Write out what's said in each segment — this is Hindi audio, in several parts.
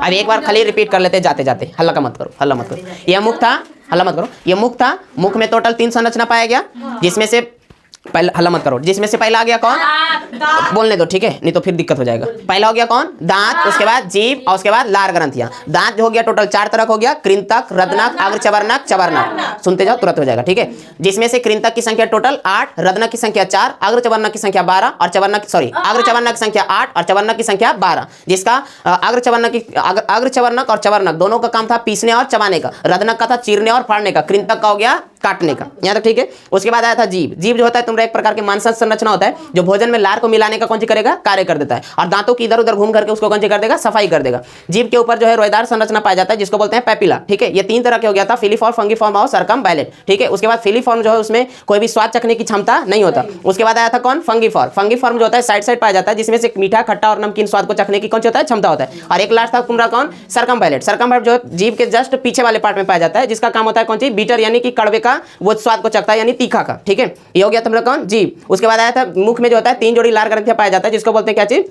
अब एक बार खाली रिपीट कर लेते जाते जाते, हल्ला का मत करो, हल्ला मत करो। यह मुख था, हल्ला मत करो, ये मुख था, मुख में टोटल 3 संरचना पाया गया, जिसमें से पहला, हल्ला मत करो, जिसमें से पहला आ गया कौन, बोलने दो ठीक है, नहीं तो फिर दिक्कत हो जाएगा। पहला हो गया कौन, दांत, उसके बाद जीभ और उसके बाद लार ग्रंथियां। दांत जो हो गया टोटल 4 तरह हो गया, कृंतक, रदनक, अग्रचवर्णक, चवर्णक। सुनते जाओ तुरंत हो जाएगा ठीक है। जिसमें से कृंतक की संख्या टोटल 8, रदनक की संख्या 4, अग्रचवर्णक की संख्या 12 और अग्रचवर्णक की संख्या 8 और चवर्णक की संख्या 12। जिसका अग्रचवर्णक और चवर्णक दोनों का काम था पीसने और चबाने का, रदनक का था चीरने और फाड़ने का, कृंतक का हो गया काटने का। यहाँ तक ठीक है। उसके बाद आया था जीभ। जीभ जो होता है तुम्हारा एक प्रकार के मांसल संरचना होता है, जो भोजन में लार को मिलाने का कौन सी करेगा, कार्य कर देता है, और दांतों की इधर उधर घूम करके उसको कौन सी कर देगा, सफाई कर देगा। जीभ के ऊपर जो है रोएदार संरचना पाया जाता है, जिसको बोलते हैं पैपिला ठीक है। ये 3 तरह के हो गया था, फिलीफॉर्म, फंगीफॉर्म और सर्कमबैलेट ठीक है। उसके बाद फिलीफॉर्म जो है उसमें कोई भी स्वाद चखने की क्षमता नहीं होता। उसके बाद आया था कौन, फंगीफॉर्म। फंगीफॉर्म जो होता है साइड साइड पाया जाता है, जिसमें से मीठा, खट्टा और नमकीन स्वाद को चखने की कौन सी होता है, क्षमता होता है। और एक लास्ट था तुम्हारा कौन, सर्कमबैलेट। सर्कमबैलेट जो जीभ के जस्ट पीछे वाले पार्ट में पाया जाता है, जिसका काम होता है कौन सी, बीटर यानी कि कड़वे का वो स्वाद चखता है, यानी तीखा का ठीक है। ये हो गया तुम लोग कौन, जीभ। उसके बाद आया था मुख में जो होता है 3 जोड़ी लार ग्रंथियां पाया जाता है, जिसको बोलते हैं क्या चीज,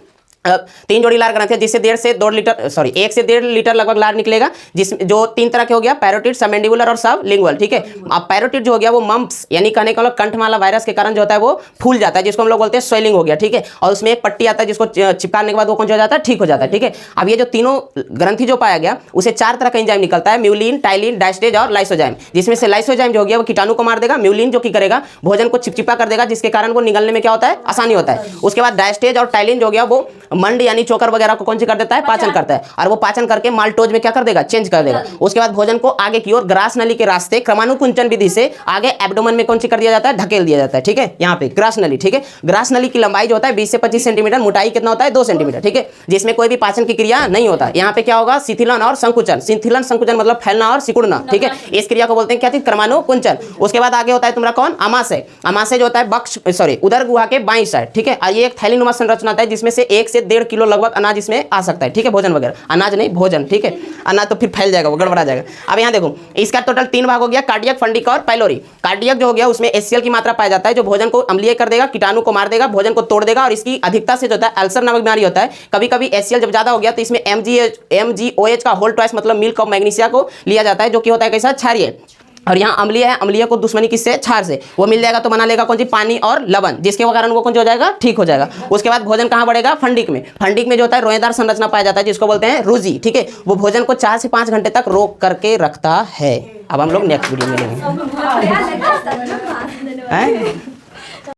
3 जोड़ी लार ग्रंथियां, जिससे 1 से 1.5 लीटर लगभग लार निकलेगा, जिस जो 3 तरह के हो गया, पैरोटिड, सबमैंडिबुलर और सबलिंगुअल ठीक है। अब पैरोटिड जो हो गया वो मम्प्स यानी कहने का कंठमाला वायरस के कारण जो होता है वो फूल जाता है, जिसको हम लोग बोलते हैं स्वेलिंग हो गया ठीक है। और उसमें एक पट्टी आता है जिसको चिपकाने के बाद वो कौन हो जाता है, ठीक हो जाता है ठीक है। अब ये जो तीनों ग्रंथि जो पाया गया उसे 4 तरह का एंजाइम निकलता है, म्यूलिन, टाइलिन, डायस्टेज और लाइसोजाइम। जिसमें से लाइसोजाइम जो हो गया वो कीटाणु को मार देगा, म्यूलिन जो की करेगा भोजन को चिपचिपा कर देगा, जिसके कारण वो निगलने में क्या होता है, आसानी होता है। उसके बाद डायस्टेज और टाइलिन जो हो गया वो मंड यानी चोकर वगैरह को कौन सी कर देता है, पाचन करता है, और वो पाचन करके माल्टोज में क्या कर देगा, चेंज कर देगा। उसके बाद भोजन को आगे की ओर ग्रास नली के रास्ते क्रमानुकुंचन विधि से आगे एब्डोमेन में कौन सी कर दिया जाता है, ढकेल दिया जाता है ठीक है। यहाँ पे ग्रास नली ठीक है। ग्रास नली की लंबाई जो होता है 20 से 25 सेंटीमीटर, मोटाई कितना होता है, 2 सेंटीमीटर ठीक है। जिसमें कोई भी पाचन की क्रिया नहीं होता। यहाँ पे क्या होगा, शिथिलन और संकुचन। शिथिलन संकुचन मतलब फैलना और सिकुड़ना ठीक है। इस क्रिया को बोलते हैं क्या चीज, क्रमानुकुंचन। उसके बाद आगे होता है तुम्हारा कौन, आमाशय। आमाशय जो होता है उदर गुहा के बाईं साइड ठीक है। और ये एक थैलीनुमा संरचना होता है, जिसमें से 1 से 1.5 किलो लगभग अनाज इसमें आ सकता है ठीक है। भोजन वगैरह, अनाज नहीं भोजन ठीक है, अनाज तो फिर फैल जाएगा, वो गड़बड़ा जाएगा। अब यहाँ देखो इसका टोटल 3 भाग हो गया, कार्डियक, फंडिक और पाइलोरी। कार्डियक जो हो गया उसमें HCl की मात्रा पाया जाता है, जो भोजन को अम्लीय कर देगा, कीटाणु को मार देगा, भोजन को तोड़ देगा, और इसकी अधिकता से जो होता है अल्सर नामक बीमारी होता है। कभी कभी HCl जब ज्यादा हो गया तो इसमें MgOH का होल ट्वाइस मतलब मिल्क ऑफ मैग्नीशिया को लिया जाता है, जो कि होता है कैसा, क्षारीय। और यहाँ अम्लीय है, अम्लीय को दुश्मनी किससे, क्षार से। वो मिल जाएगा तो बना लेगा कौन सी, पानी और लवण, जिसके कारण वो कौन सी हो जाएगा, ठीक हो जाएगा। उसके बाद भोजन कहाँ बढ़ेगा, फंडिक में। फंडिक में जो होता है रोएदार संरचना पाया जाता है, जिसको बोलते हैं रुजी ठीक है। वो भोजन को 4 से 5 घंटे तक रोक करके रखता है। अब हम लोग नेक्स्ट वीडियो में मिलेंगे।